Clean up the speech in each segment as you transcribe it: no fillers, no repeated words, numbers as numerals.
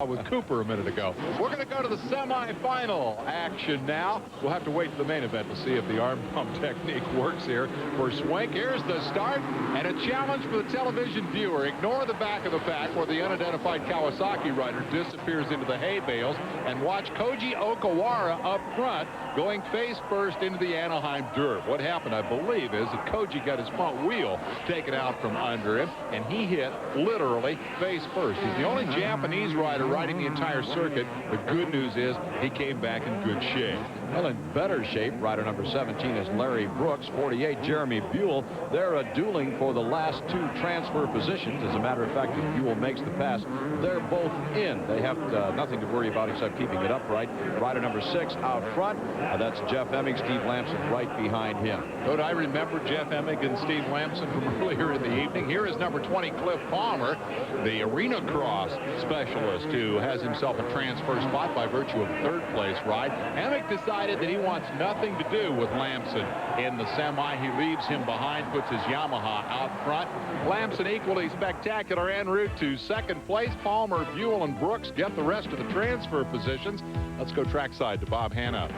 With Cooper a minute ago. We're going to go to the semifinal action now. We'll have to wait for the main event to see if the arm pump technique works here for Swink. Here's the start and a challenge for the television viewer. Ignore the back of the pack where the unidentified Kawasaki rider disappears into the hay bales and watch Koji Okawara up front going face first into the Anaheim dirt. What happened, I believe, is that Koji got his front wheel taken out from under him and he hit literally face first. He's the only Japanese rider riding the entire circuit. The good news is he came back in good shape. Well, in better shape, rider number 17 is Larry Brooks, 48 Jeremy Buell. They're dueling for the last two transfer positions. As a matter of fact, if Buell makes the pass, they're both in. They have nothing to worry about except keeping it upright. Rider number 6 out front. That's Jeff Emig, Steve Lamson right behind him. Don't I remember Jeff Emig and Steve Lamson from earlier in the evening? Here is number 20, Cliff Palmer, the arena cross specialist who has himself a transfer spot by virtue of a third-place ride. Emig decided that he wants nothing to do with Lamson in the semi. He leaves him behind, puts his Yamaha out front. Lamson equally spectacular en route to second place. Palmer, Buell, and Brooks get the rest of the transfer positions. Let's go trackside to Bob Hanna.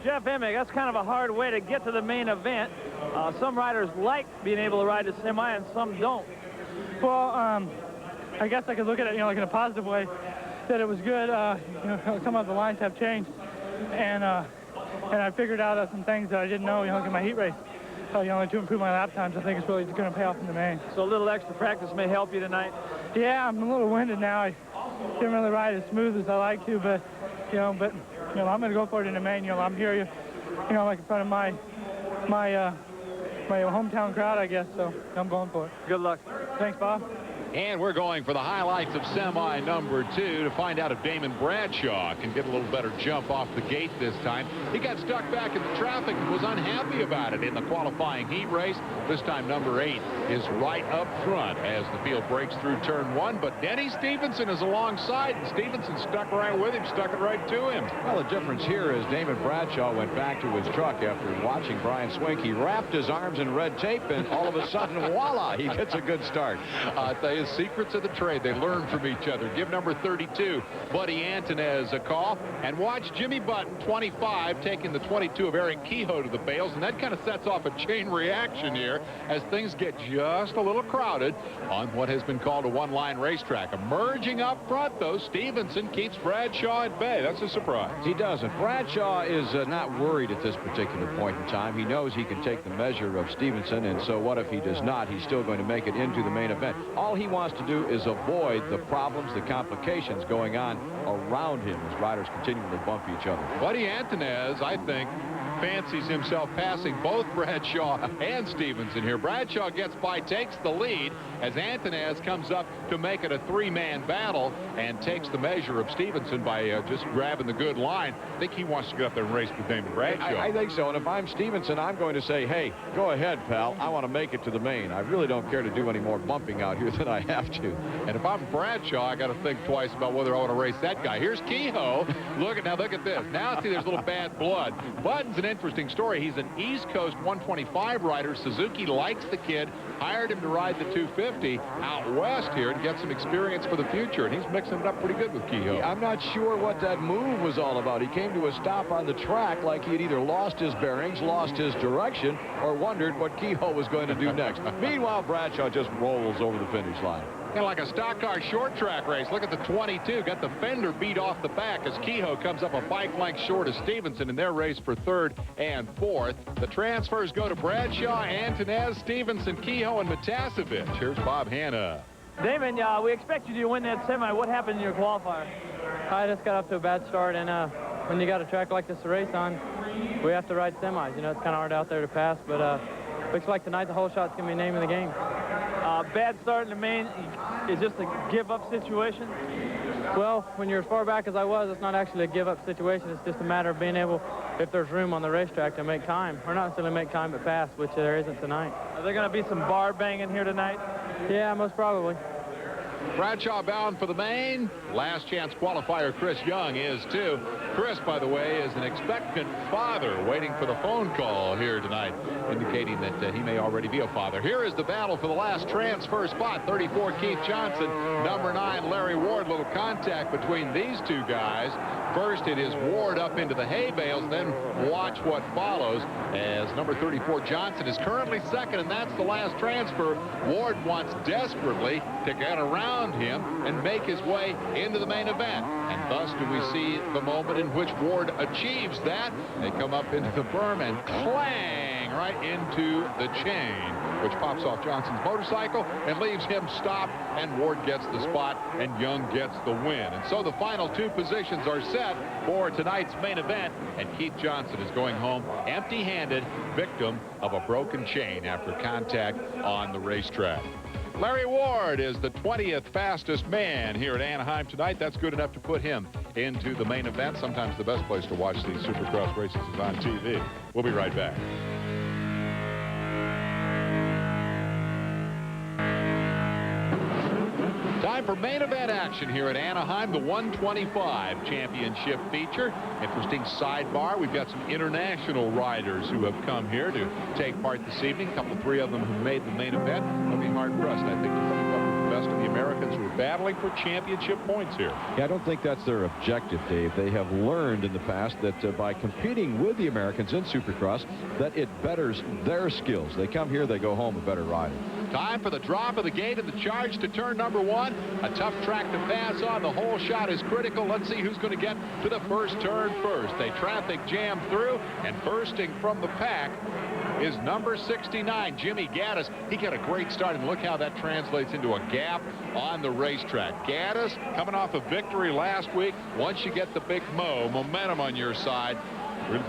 Jeff Emig, that's kind of a hard way to get to the main event. Some riders like being able to ride the semi and some don't. Well, I guess I could look at it, like in a positive way, that it was good. Some of the lines have changed, and I figured out some things that I didn't know, in my heat race. To improve my lap times, I think it's really going to pay off in the main. So a little extra practice may help you tonight. Yeah, I'm a little winded now. I didn't really ride as smooth as I like to, but I'm going to go for it in the main. I'm here, like in front of my hometown crowd, I guess. So I'm going for it. Good luck. Thanks, Bob. And we're going for the highlights of semi number 2 to find out if Damon Bradshaw can get a little better jump off the gate this time. He got stuck back in the traffic and was unhappy about it in the qualifying heat race. This time number 8 is right up front as the field breaks through turn 1. But Denny Stevenson is alongside, and Stevenson stuck right with him, stuck it right to him. Well, the difference here is Damon Bradshaw went back to his truck after watching Brian Swink. He wrapped his arms in red tape, and all of a sudden, voila, he gets a good start. I tell you, secrets of the trade. They learn from each other. Give number 32, Buddy Antonez, a call. And watch Jimmy Button, 25, taking the 22 of Eric Kehoe to the bales. And that kind of sets off a chain reaction here as things get just a little crowded on what has been called a one-line racetrack. Emerging up front, though, Stevenson keeps Bradshaw at bay. That's a surprise. He doesn't. Bradshaw is not worried at this particular point in time. He knows he can take the measure of Stevenson, and so what if he does not? He's still going to make it into the main event. All he wants to do is avoid the problems, the complications going on around him as riders continually bump each other. Buddy Antonez, I think, fancies himself passing both Bradshaw and Stevenson here. Bradshaw gets by, takes the lead as Antonez comes up to make it a three-man battle and takes the measure of Stevenson by just grabbing the good line. I think he wants to get up there and race with Damon Bradshaw. I think so, and if I'm Stevenson, I'm going to say, hey, go ahead, pal. I want to make it to the main. I really don't care to do any more bumping out here than I have to. And if I'm Bradshaw, I got to think twice about whether I want to race that guy. Here's Kehoe. Look at this. Now see, there's a little bad blood. Button's an interesting story. He's an East Coast 125 rider. Suzuki likes the kid, hired him to ride the 250 out west here to get some experience for the future, and he's mixing it up pretty good with Kehoe. I'm not sure what that move was all about. He came to a stop on the track like he had either lost his bearings, lost his direction, or wondered what Kehoe was going to do next. Meanwhile, Bradshaw just rolls over the finish line. Kind of like a stock car short track race. Look at the 22. Got the fender beat off the back as Kehoe comes up a bike length short of Stevenson in their race for third and fourth. The transfers go to Bradshaw, Antonez, Stevenson, Kehoe, and Matasevich. Here's Bob Hanna. Damon, we expected you to win that semi. What happened in your qualifier? I just got off to a bad start, and when you got a track like this to race on, we have to ride semis. It's kind of hard out there to pass, but looks like tonight the whole shot's going to be the name of the game. Bad start in the main is just a give-up situation? Well, when you're as far back as I was, it's not actually a give-up situation. It's just a matter of being able, if there's room on the racetrack, to make time. Or not necessarily make time, but pass, which there isn't tonight. Are there going to be some bar banging here tonight? Yeah, most probably. Bradshaw bound for the main. Last chance qualifier Chris Young is too. Chris, by the way, is an expectant father waiting for the phone call here tonight, indicating that he may already be a father. Here is the battle for the last transfer spot. 34 Keith Johnson, number 9 Larry Ward. Little contact between these two guys. First it is Ward up into the hay bales, then watch what follows as number 34 Johnson is currently second, and that's the last transfer. Ward wants desperately to get around him and make his way into the main event, and thus do we see the moment in which Ward achieves that. They come up into the berm and clang right into the chain, which pops off Johnson's motorcycle and leaves him stopped, and Ward gets the spot and Young gets the win. And so the final 2 positions are set for tonight's main event, and Keith Johnson is going home empty-handed, victim of a broken chain after contact on the racetrack. Larry Ward is the 20th fastest man here at Anaheim tonight. That's good enough to put him into the main event. Sometimes the best place to watch these Supercross races is on TV. We'll be right back. Time for main event action here at Anaheim, the 125 championship feature. Interesting sidebar. We've got some international riders who have come here to take part this evening. Three of them who made the main event. They'll be hard-pressed, I think, to keep up with the best of the Americans who are battling for championship points here. Yeah, I don't think that's their objective, Dave. They have learned in the past that by competing with the Americans in Supercross, that it betters their skills. They come here, they go home a better rider. Time for the drop of the gate and the charge to turn number 1. A tough track to pass on. The whole shot is critical. Let's see who's going to get to the first turn first. They traffic jam through, and bursting from the pack is number 69, Jimmy Gaddis. He got a great start, and look how that translates into a gap on the racetrack. Gaddis coming off a victory last week. Once you get the big momentum on your side,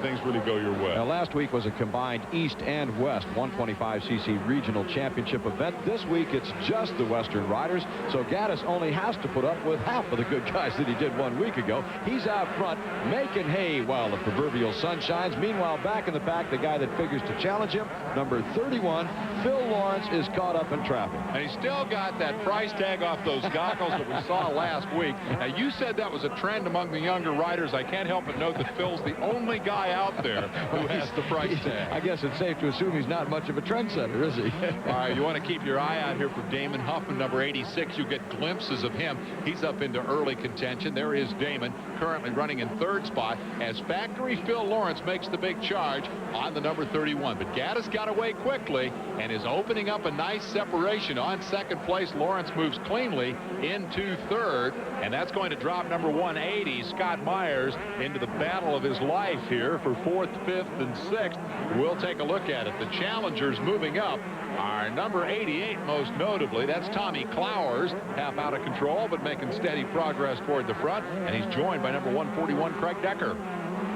things really go your way. Now, last week was a combined East and West 125cc regional championship event. This week, it's just the Western riders, so Gaddis only has to put up with half of the good guys that he did 1 week ago. He's out front making hay while the proverbial sun shines. Meanwhile, back in the pack, the guy that figures to challenge him, number 31, Phil Lawrence, is caught up in traffic. And he's still got that price tag off those goggles that we saw last week. Now, you said that was a trend among the younger riders. I can't help but note that Phil's the only guy out there who has the price tag. I guess it's safe to assume he's not much of a trendsetter, is he? All right, you want to keep your eye out here for Damon Huffman, number 86. You get glimpses of him. He's up into early contention. There is Damon, currently running in 3rd spot, as factory Phil Lawrence makes the big charge on the number 31. But Gaddis got away quickly and is opening up a nice separation. On 2nd place, Lawrence moves cleanly into 3rd, and that's going to drop number 180, Scott Myers, into the battle of his life here for 4th, 5th, and 6th. We'll take a look at it. The challengers moving up are number 88, most notably. That's Tommy Clowers, half out of control, but making steady progress toward the front, and he's joined by number 141, Craig Decker.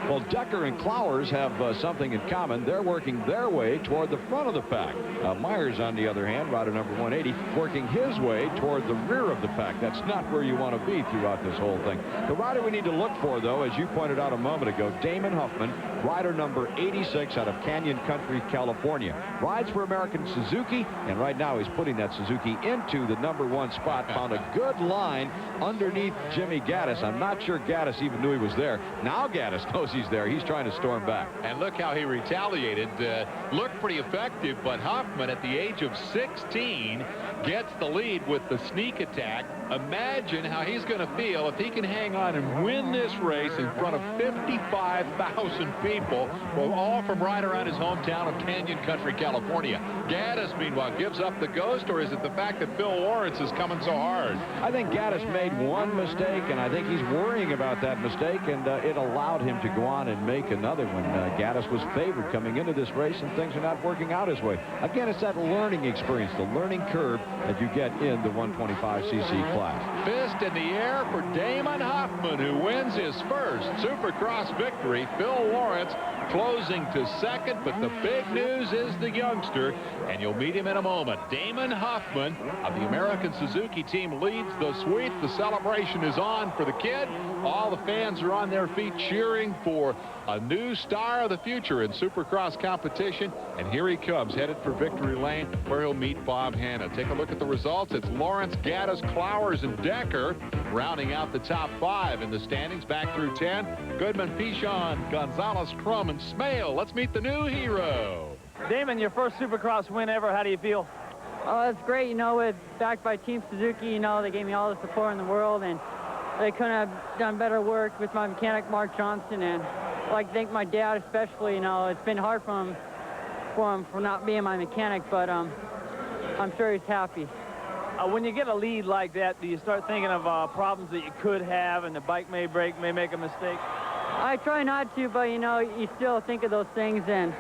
Well, Decker and Clowers have something in common. They're working their way toward the front of the pack. Myers, on the other hand, rider number 180, working his way toward the rear of the pack. That's not where you want to be throughout this whole thing. The rider we need to look for, though, as you pointed out a moment ago, Damon Huffman, rider number 86 out of Canyon Country, California. Rides for American Suzuki, and right now he's putting that Suzuki into the number 1 spot. Found a good line underneath Jimmy Gaddis. I'm not sure Gaddis even knew he was there. Now Gaddis knows he's there. He's trying to storm back. And look how he retaliated. Looked pretty effective, but Huffman, at the age of 16, gets the lead with the sneak attack. Imagine how he's going to feel if he can hang on and win this race in front of 55,000 people, all from right around his hometown of Canyon Country, California. Gaddis, meanwhile, gives up the ghost, or is it the fact that Phil Lawrence is coming so hard? I think Gaddis made one mistake, and I think he's worrying about that mistake, and it allowed him to go on and make another one. Gaddis was favored coming into this race, and things are not working out his way. Again, it's that learning experience, the learning curve that you get in the 125cc class. Fist in the air for Damon Huffman, who wins his first Supercross victory. Phil Lawrence closing to 2nd, but the big news is the youngster, and you'll meet him in a moment. Damon Huffman of the American Suzuki team leads the sweep. The celebration is on for the kid. All the fans are on their feet cheering for a new star of the future in Supercross competition, and here he comes, headed for victory lane, where he'll meet Bob Hanna. Take a a look at the results. It's Lawrence, Gaddis, Clowers, and Decker rounding out the top 5 in the standings. Back through 10. Goodman, Pichon, Gonzalez, Crum, and Smale. Let's meet the new hero. Damon, your first Supercross win ever. How do you feel? Oh, it's great. You know, with backed by Team Suzuki, you know, they gave me all the support in the world, and they couldn't have done better work with my mechanic, Mark Johnson, and I'd like to thank my dad especially. You know, it's been hard for him for not being my mechanic, but I'm sure he's happy. When you get a lead like that, do you start thinking of problems that you could have, and the bike may break, may make a mistake? I try not to, but, you know, you still think of those things, and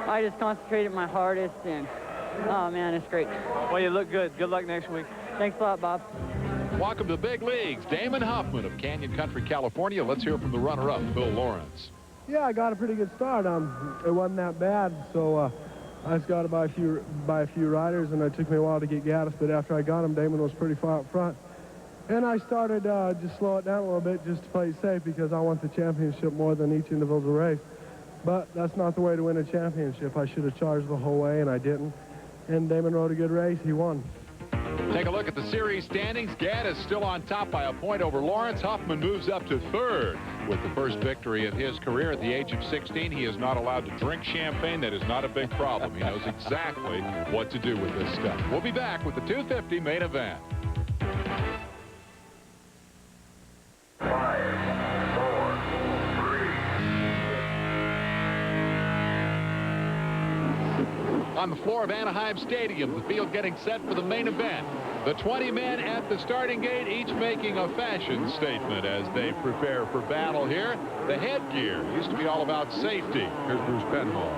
I just concentrate at my hardest, and, oh, man, it's great. Well, you look good. Good luck next week. Thanks a lot, Bob. Welcome to the big leagues. Damon Huffman of Canyon Country, California. Let's hear from the runner-up, Bill Lawrence. Yeah, I got a pretty good start. It wasn't that bad, so I just got to by a few riders, and it took me a while to get Gaddis, but after I got him, Damon was pretty far up front. And I started just slow it down a little bit just to play it safe because I want the championship more than each individual race. But that's not the way to win a championship. I should have charged the whole way, and I didn't. And Damon rode a good race. He won. Take a look at the series standings. Gaddis still on top by a point over Lawrence. Huffman moves up to 3rd with the first victory of his career at the age of 16. He is not allowed to drink champagne. That is not a big problem. He knows exactly what to do with this stuff. We'll be back with the 250 main event. 5, 4, 3. On the floor of Anaheim Stadium, the field getting set for the main event. The 20 men at the starting gate, each making a fashion statement as they prepare for battle here. The headgear used to be all about safety. Here's Bruce Penhall.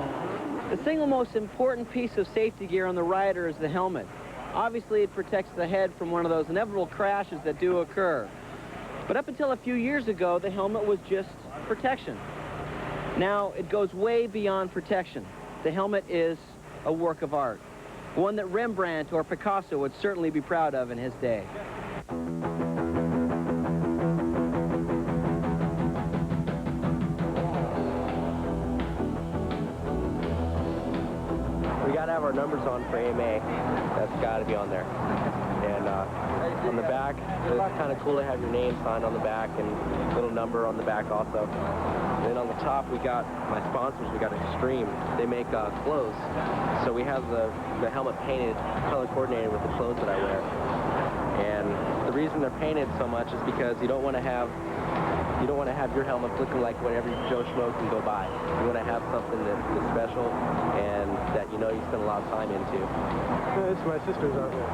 The single most important piece of safety gear on the rider is the helmet. Obviously, it protects the head from one of those inevitable crashes that do occur. But up until a few years ago, the helmet was just protection. Now, it goes way beyond protection. The helmet is a work of art, one that Rembrandt or Picasso would certainly be proud of in his day. We got to have our numbers on for AMA. That's got to be on there. And on the back, it's kind of cool to have your name signed on the back and a little number on the back also. And then on the top, we got my sponsors. We got Extreme. They make clothes. So we have the helmet painted, color coordinated with the clothes that I wear. And the reason they're painted so much is because you don't want to have your helmet looking like what every Joe Schmo can go buy. You want to have something that's special and that you know you spend a lot of time into. This is my sister's out there.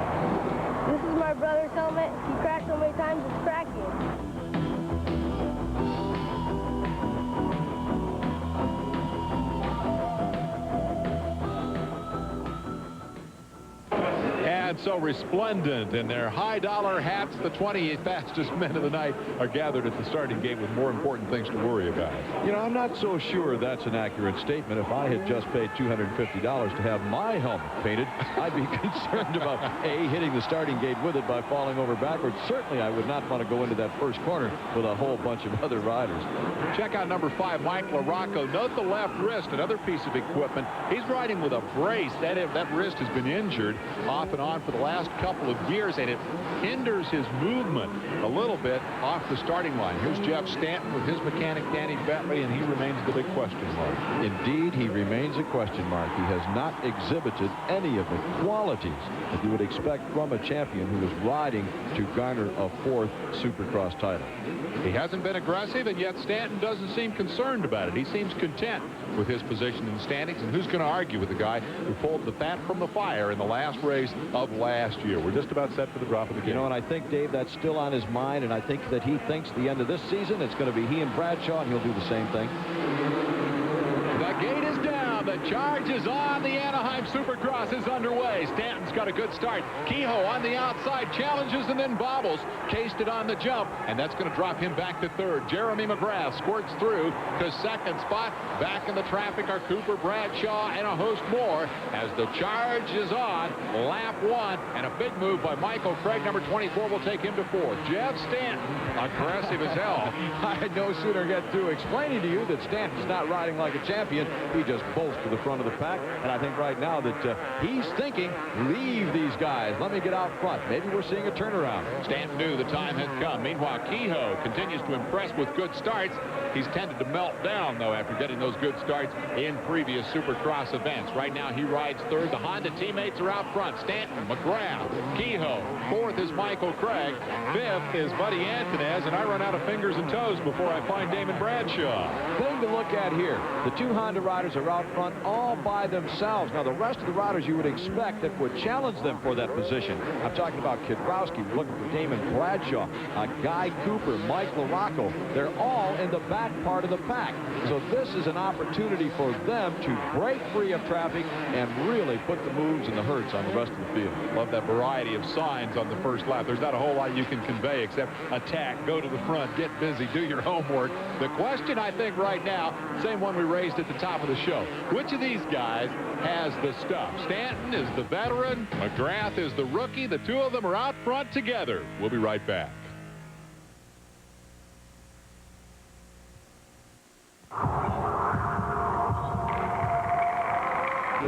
This is my brother's helmet. He cracked so many times it's cracking. And so resplendent in their high-dollar hats, the 20 fastest men of the night are gathered at the starting gate with more important things to worry about. You know, I'm not so sure that's an accurate statement. If I had just paid $250 to have my helmet painted, I'd be concerned about, A, hitting the starting gate with it by falling over backwards. Certainly, I would not want to go into that first corner with a whole bunch of other riders. Check out number 5, Mike LaRocco. Note the left wrist, another piece of equipment. He's riding with a brace. That wrist has been injured off and on for the last couple of years, and it hinders his movement a little bit off the starting line. Here's Jeff Stanton with his mechanic, Danny Bentley, and he remains the big question mark. Indeed, he remains a question mark. He has not exhibited any of the qualities that you would expect from a champion who is riding to garner a 4th Supercross title. He hasn't been aggressive, and yet Stanton doesn't seem concerned about it. He seems content with his position in the standings, and who's going to argue with the guy who pulled the fat from the fire in the last race of last year? We're just about set for the drop of the gate. You know, and I think, Dave, that's still on his mind, and I think that he thinks the end of this season it's going to be he and Bradshaw, and he'll do the same thing. The gate is down. The charge is on. The Anaheim Supercross is underway. Stanton's got a good start. Kehoe on the outside challenges and then bobbles. Cased it on the jump, and that's going to drop him back to 3rd. Jeremy McGrath squirts through to 2nd spot. Back in the traffic are Cooper, Bradshaw, and a host more as the charge is on. Lap 1, and a big move by Michael Craig. Number 24 will take him to 4th. Jeff Stanton, aggressive as hell. I had no sooner get through explaining to you that Stanton's not riding like a champion. He just bolted close to the front of the pack. And I think right now that he's thinking, leave these guys. Let me get out front. Maybe we're seeing a turnaround. Stanton knew the time had come. Meanwhile, Kehoe continues to impress with good starts. He's tended to melt down, though, after getting those good starts in previous Supercross events. Right now, he rides third. The Honda teammates are out front. Stanton, McGrath, Kehoe. Fourth is Michael Craig. Fifth is Buddy Antunez. And I run out of fingers and toes before I find Damon Bradshaw. Thing to look at here, the two Honda riders are out front all by themselves. Now, the rest of the riders you would expect that would challenge them for that position. I'm talking about Kidrowski. We're looking for Damon Bradshaw, Guy Cooper, Mike LaRocco. They're all in the back part of the pack. So this is an opportunity for them to break free of traffic and really put the moves and the hurts on the rest of the field. Love that variety of signs on the first lap. There's not a whole lot you can convey except attack, go to the front, get busy, do your homework. The question, I think, right now, same one we raised at the top of the show. Which of these guys has the stuff? Stanton is the veteran. McGrath is the rookie. The two of them are out front together. We'll be right back.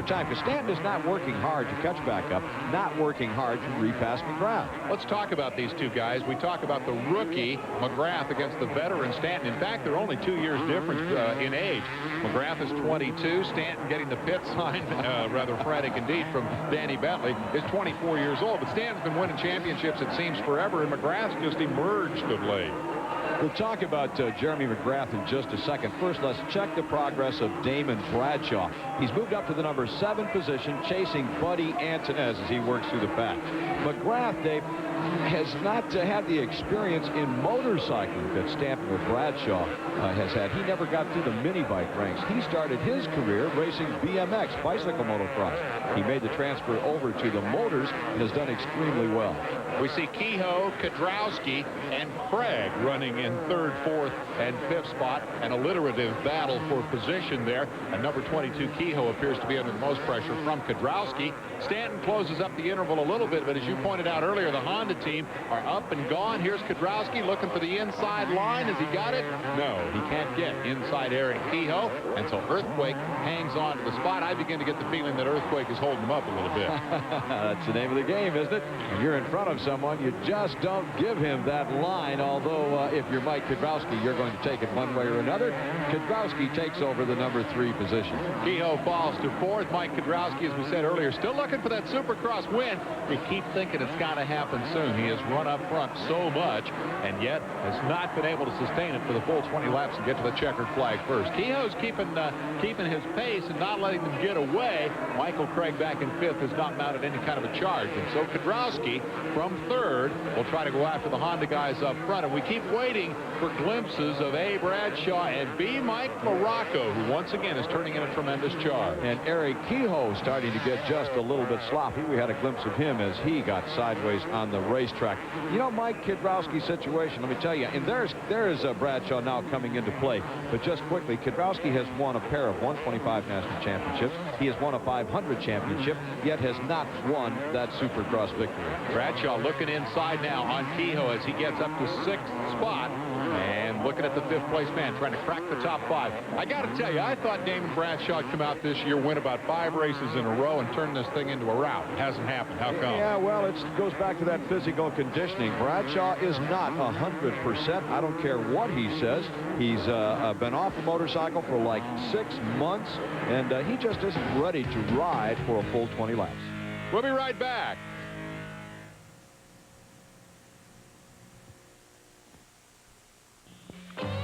Time because Stanton is not working hard to catch back up, not working hard to repass McGrath. Let's talk about these two guys. We talk about the rookie McGrath against the veteran Stanton. In fact, they're only 2 years difference in age. McGrath is 22. Stanton, getting the pit sign, rather frantic indeed, from Danny Bentley, is 24 years old. But Stanton's been winning championships, it seems, forever, and McGrath's just emerged of late. We'll talk about Jeremy McGrath in just a second. First, let's check the progress of Damon Bradshaw. He's moved up to the number 7 position, chasing Buddy Antunez as he works through the pack. McGrath, Dave, has not had the experience in motorcycling that Stanton or Bradshaw has had. He never got through the mini bike ranks. He started his career racing BMX, bicycle motocross. He made the transfer over to the motors and has done extremely well. We see Kehoe, Kidrowski, and Craig running in 3rd, 4th, and 5th spot. An alliterative battle for position there. And number 22, Kehoe, appears to be under the most pressure from Kidrowski. Stanton closes up the interval a little bit, but as you pointed out earlier, the Honda team are up and gone. Here's Kidrowski looking for the inside line. Has he got it? No, he can't get inside Eric Kehoe, and so Earthquake hangs on to the spot. I begin to get the feeling that Earthquake is holding him up a little bit. That's the name of the game, isn't it? When you're in front of someone, you just don't give him that line, although if you're Mike Kidrowski, you're going to take it one way or another. Kidrowski takes over the number 3 position. Kehoe falls to 4th. Mike Kidrowski, as we said earlier, still looking for that Supercross win. You keep thinking it's got to happen soon. He has run up front so much, and yet has not been able to sustain it for the full 20 laps and get to the checkered flag first. Kehoe's keeping his pace and not letting them get away. Michael Craig back in 5th has not mounted any kind of a charge, and so Kidrowski from 3rd will try to go after the Honda guys up front, and we keep waiting for glimpses of A. Bradshaw and B. Mike LaRocco, who once again is turning in a tremendous charge. And Eric Kehoe starting to get just a little bit sloppy. We had a glimpse of him as he got sideways on the racetrack. You know, Mike Kidrowski's situation, let me tell you, and there's Bradshaw now coming into play. But just quickly, Kidrowski has won a pair of 125 national championships. He has won a 500 championship, yet has not won that Supercross victory. Bradshaw looking inside now on Kehoe as he gets up to 6th spot. And looking at the 5th place man, trying to crack the top 5. I got to tell you, I thought Damon Bradshaw would come out this year, win about 5 races in a row, and turn this thing into a rout. It hasn't happened. How come? Yeah, well, it goes back to that physical conditioning. Bradshaw is not 100%. I don't care what he says. He's been off the motorcycle for like 6 months, and he just isn't ready to ride for a full 20 laps. We'll be right back.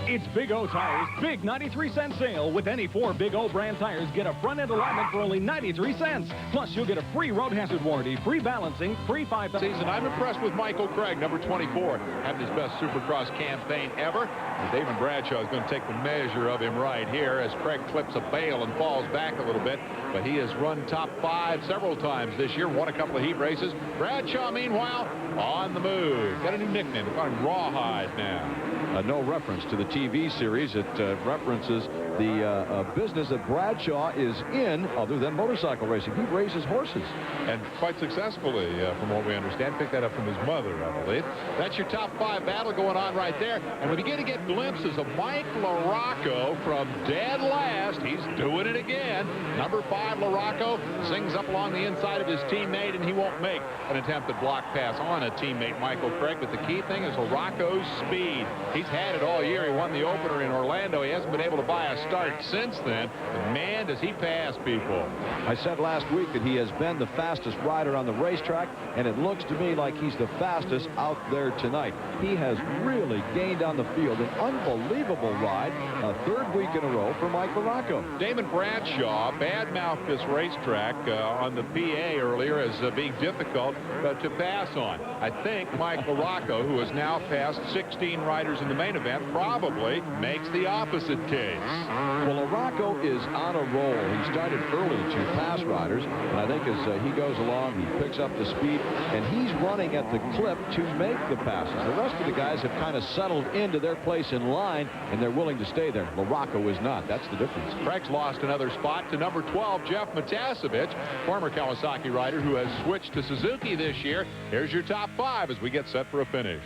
It's Big O Tires' big 93-cent sale. With any 4 Big O brand tires, get a front-end alignment for only 93 cents. Plus, you'll get a free road hazard warranty, free balancing, free 5,000. Season. I'm impressed with Michael Craig, number 24, having his best Supercross campaign ever. And Damon Bradshaw is going to take the measure of him right here as Craig clips a bale and falls back a little bit. But he has run top 5 several times this year, won a couple of heat races. Bradshaw, meanwhile, on the move. Got a new nickname. They call him Rawhide now. No reference to the TV series. It references the business that Bradshaw is in other than motorcycle racing. He raises horses. And quite successfully, from what we understand. Picked that up from his mother, I believe. That's your top 5 battle going on right there. And we begin to get glimpses of Mike LaRocco from dead last. He's doing it again. Number 5, LaRocco, sings up along the inside of his teammate, and he won't make an attempted block pass on a teammate, Michael Craig. But the key thing is LaRocco's speed. He's had it all year. He won the opener in Orlando. He hasn't been able to buy a start since then. But man, does he pass people. I said last week that he has been the fastest rider on the racetrack, and it looks to me like he's the fastest out there tonight. He has really gained on the field. An unbelievable ride, a 3rd week in a row for Mike LaRocco. Damon Bradshaw badmouthed this racetrack on the PA earlier as being difficult to pass on. I think Mike LaRocco, who has now passed 16 riders in the main event, probably makes the opposite case. Well, LaRocco is on a roll. He started early to pass riders, and I think as he goes along, he picks up the speed, and he's running at the clip to make the passes. The rest of the guys have kind of settled into their place in line, and they're willing to stay there. LaRocco is not. That's the difference. Craig's lost another spot to number 12, Jeff Matasevich, former Kawasaki rider who has switched to Suzuki this year. Here's your top 5 as we get set for a finish.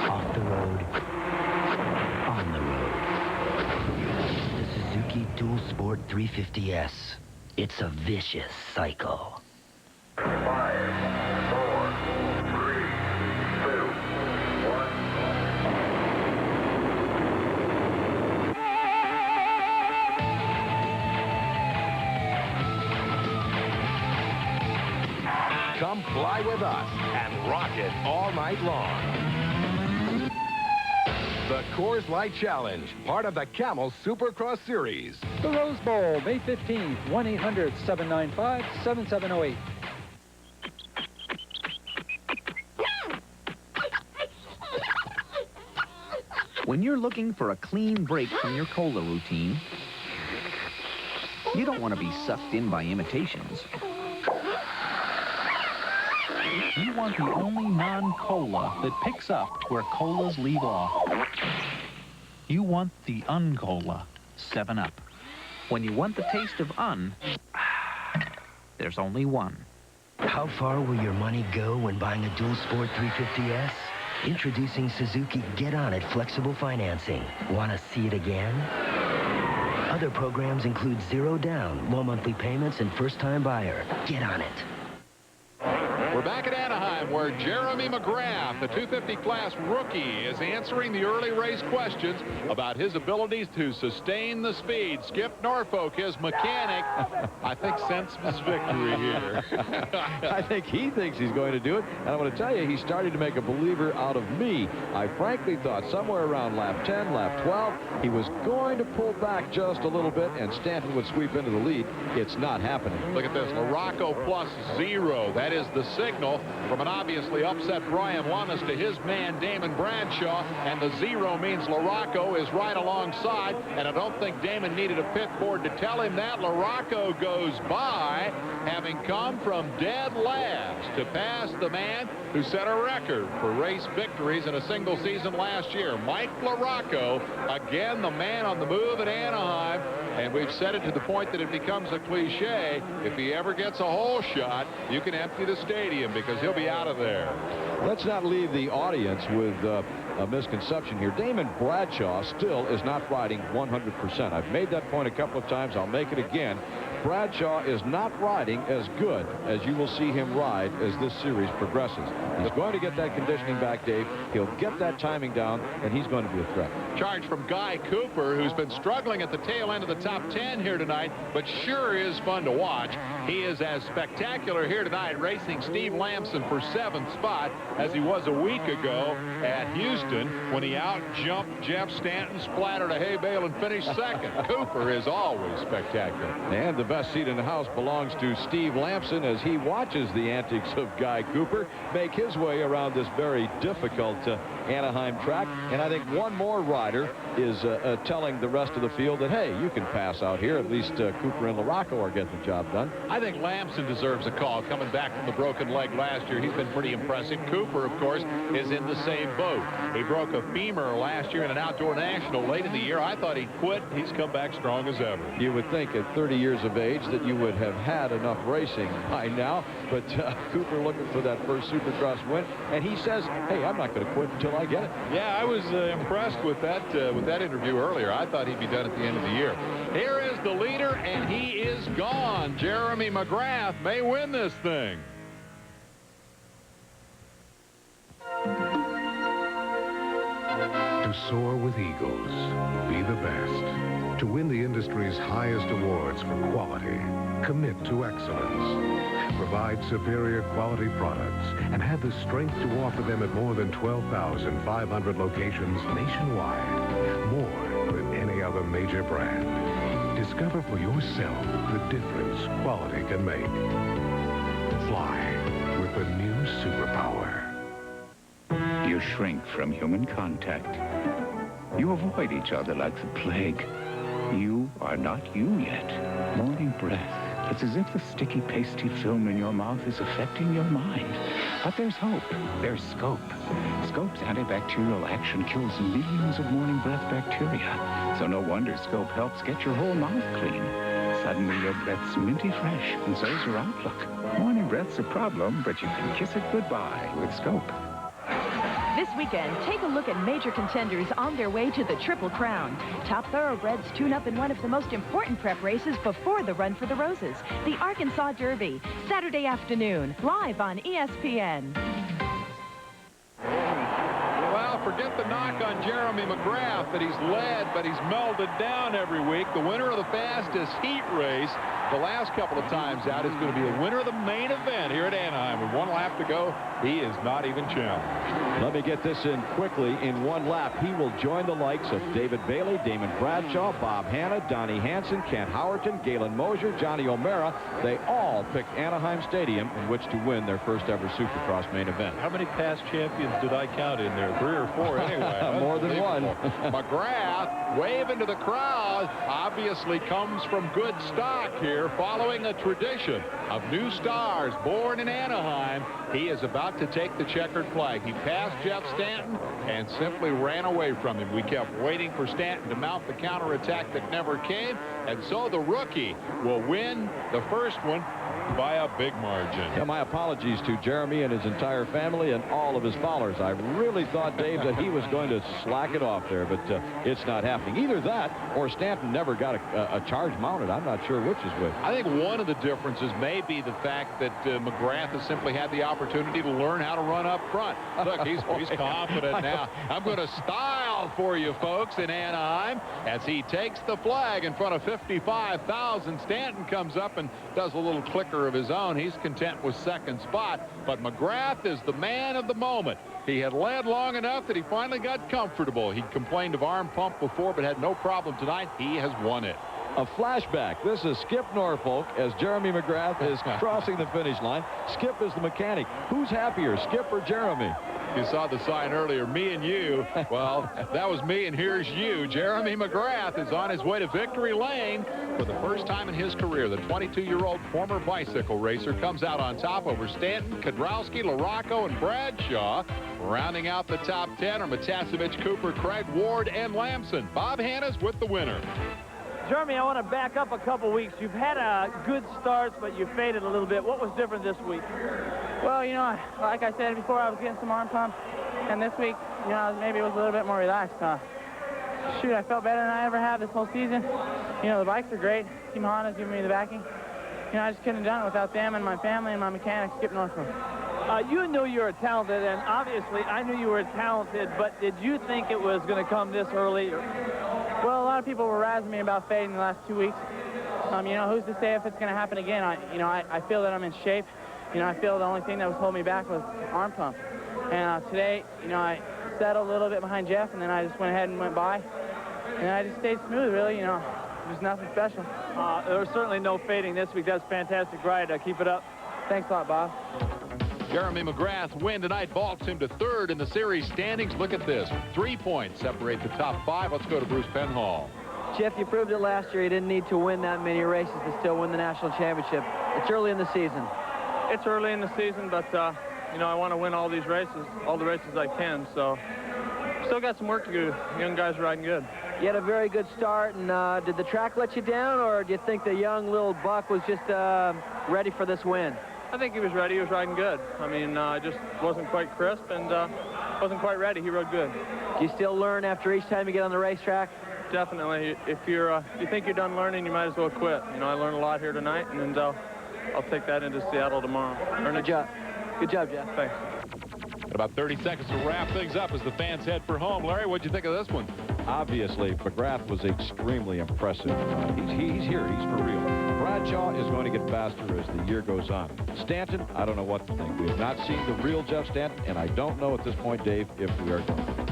Off the road, on the road. The Suzuki Dual Sport 350S. It's a vicious cycle. 5, 4, 3, 2, 1. Come fly with us and rock it all night long. The Coors Light Challenge, part of the Camel Supercross Series. The Rose Bowl, May 15th, 1-800-795-7708. When you're looking for a clean break from your cola routine, you don't want to be sucked in by imitations. You want the only non-cola that picks up where colas leave off. You want the un-cola, 7-Up. When you want the taste of there's only one. How far will your money go when buying a Dual Sport 350S? Introducing Suzuki Get On It Flexible Financing. Want to see it again? Other programs include 0 down, low monthly payments, and first-time buyer. Get on it. We're back at Anaheim, where Jeremy McGrath, the 250 class rookie, is answering the early race questions about his abilities to sustain the speed. Skip Norfolk, his mechanic, I think sensed his victory here. I think he thinks he's going to do it, and I'm going to tell you, he's starting to make a believer out of me. I frankly thought somewhere around lap 10, lap 12, he was going to pull back just a little bit, and Stanton would sweep into the lead. It's not happening. Look at this, LaRocco plus 0. That is the signal from an obviously upset Brian Lummis to his man Damon Bradshaw, and the 0 means LaRocco is right alongside, and I don't think Damon needed a pit board to tell him that. LaRocco goes by, having come from dead last to pass the man who set a record for race victories in a single season last year. Mike LaRocco, again the man on the move at Anaheim, and we've said it to the point that it becomes a cliche. If he ever gets a hole shot, you can empty the stadium because he'll be out of there. Let's not leave the audience with a misconception here. Damon Bradshaw still is not riding 100%. I've made that point a couple of times. I'll make it again. Bradshaw is not riding as good as you will see him ride as this series progresses. He's going to get that conditioning back, Dave. He'll get that timing down, and he's going to be a threat. Charge from Guy Cooper, who's been struggling at the tail end of the top 10 here tonight, but sure is fun to watch. He is as spectacular here tonight, racing Steve Lamson for 7th spot as he was a week ago at Houston when he out-jumped Jeff Stanton, splattered a hay bale, and finished 2nd. Cooper is always spectacular. And the best seat in the house belongs to Steve Lamson as he watches the antics of Guy Cooper make his way around this very difficult Anaheim track. And I think one more rider is telling the rest of the field that, hey, you can pass out here. At least Cooper and LaRocco are getting the job done. I think Lamson deserves a call coming back from the broken leg last year. He's been pretty impressive. Cooper, of course, is in the same boat. He broke a femur last year in an outdoor national late in the year. I thought he'd quit. He's come back strong as ever. You would think at 30 years of age that you would have had enough racing by now, but Cooper looking for that first Supercross win, and he says, hey, I'm not going to quit until I get it. Yeah, I was impressed with that interview earlier. I thought he'd be done at the end of the year. Here is the leader, and he is gone. Jeremy McGrath may win this thing. To soar with eagles, be the best. To win the industry's highest awards for quality, commit to excellence. Provide superior quality products and have the strength to offer them at more than 12,500 locations nationwide. More than any other major brand. Discover for yourself the difference quality can make. Fly with the new Superpower. You shrink from human contact. You avoid each other like the plague. You are not you yet. Morning breath. It's as if the sticky, pasty film in your mouth is affecting your mind. But there's hope. There's Scope. Scope's antibacterial action kills millions of morning breath bacteria. So no wonder Scope helps get your whole mouth clean. Suddenly your breath's minty fresh, and so's your outlook. Morning breath's a problem, but you can kiss it goodbye with Scope. This weekend, take a look at major contenders on their way to the Triple Crown. Top thoroughbreds tune up in one of the most important prep races before the Run for the Roses, the Arkansas Derby, Saturday afternoon, live on ESPN. Well, forget the knock on Jeremy McGrath that he's led, but he's melded down every week. The winner of the fastest heat race the last couple of times out is going to be the winner of the main event here at Anaheim. With 1 lap to go, he is not even challenged. Let me get this in quickly. In 1 lap, he will join the likes of David Bailey, Damon Bradshaw, Bob Hanna, Donnie Hansen, Kent Howerton, Galen Mosier, Johnny O'Mara. They all picked Anaheim Stadium in which to win their first ever Supercross main event. How many past champions did I count in there? 3 or 4 anyway. More than one. McGrath waving to the crowd obviously comes from good stock here, following a tradition of new stars born in Anaheim. He is about to take the checkered flag. He passed Jeff Stanton and simply ran away from him. We kept waiting for Stanton to mount the counterattack that never came, and so the rookie will win the first one by a big margin. Yeah, my apologies to Jeremy and his entire family and all of his followers. I really thought, Dave, that he was going to slack it off there, but it's not happening. Either that or Stanton never got a charge mounted. I'm not sure which is which. I think one of the differences may be the fact that McGrath has simply had the opportunity to learn how to run up front. Look, he's confident now. I'm going to style for you folks in Anaheim as he takes the flag in front of 55,000. Stanton comes up and does a little clicker of his own. He's content with second spot, but McGrath is the man of the moment. He had led long enough that he finally got comfortable. He complained of arm pump before, but had no problem tonight. He has won it. A flashback. This is Skip Norfolk as Jeremy McGrath is crossing the finish line. Skip is the mechanic. Who's happier, Skip or Jeremy? You saw the sign earlier, me and you. Well, that was me, and here's you. Jeremy McGrath is on his way to victory lane for the first time in his career. The 22-year-old former bicycle racer comes out on top over Stanton, Kedrowski, LaRocco, and Bradshaw. Rounding out the top 10 are Matasevich, Cooper, Craig, Ward, and Lamson. Bob Hanna's with the winner. Jeremy, I want to back up a couple weeks. You've had a good starts, but you faded a little bit. What was different this week? Well, you know, like I said before, I was getting some arm pumps, and this week, you know, maybe it was a little bit more relaxed. Shoot, I felt better than I ever have this whole season. You know, the bikes are great. Team Honda's giving me the backing. You know, I just couldn't have done it without them and my family and my mechanic, Skip Norfolk. You knew you were talented, and obviously I knew you were talented, but did you think it was going to come this early? Well, a lot of people were razzing me about fading the last 2 weeks. You know, who's to say if it's going to happen again? I feel that I'm in shape. You know, I feel the only thing that was holding me back was arm pump. And today, you know, I settled a little bit behind Jeff, and then I just went ahead and went by. And I just stayed smooth, really, you know. Just nothing special. There was certainly no fading this week. That's a fantastic ride. Keep it up. Thanks a lot, Bob. Jeremy McGrath's win tonight vaults him to third in the series standings. Look at this. 3 points separate the top 5. Let's go to Bruce Penhall. Jeff, you proved it last year. You didn't need to win that many races to still win the national championship. It's early in the season. It's early in the season, but, you know, I want to win all these races, all the races I can, so still got some work to do. Young guys riding good. You had a very good start, and did the track let you down, or do you think the young little buck was just ready for this win? I think he was ready. He was riding good. I mean, just wasn't quite crisp and wasn't quite ready. He rode good. Do you still learn after each time you get on the racetrack? Definitely. If you think you're done learning, you might as well quit. You know, I learned a lot here tonight, and I'll take that into Seattle tomorrow. Good job. Good job, Jeff. Thanks. About 30 seconds to wrap things up as the fans head for home. Larry, what'd you think of this one? Obviously, McGrath was extremely impressive. He's here. He's for real. Bradshaw is going to get faster as the year goes on. Stanton, I don't know what to think. We have not seen the real Jeff Stanton, and I don't know at this point, Dave, if we are going to.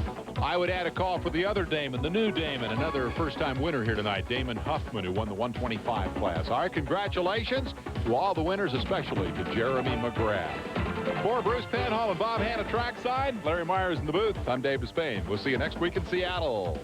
I would add a call for the other Damon, the new Damon, another first-time winner here tonight, Damon Huffman, who won the 125 class. All right, congratulations to all the winners, especially to Jeremy McGrath. For Bruce Penhall and Bob Hanna trackside, Larry Myers in the booth, I'm Dave Despain. We'll see you next week in Seattle.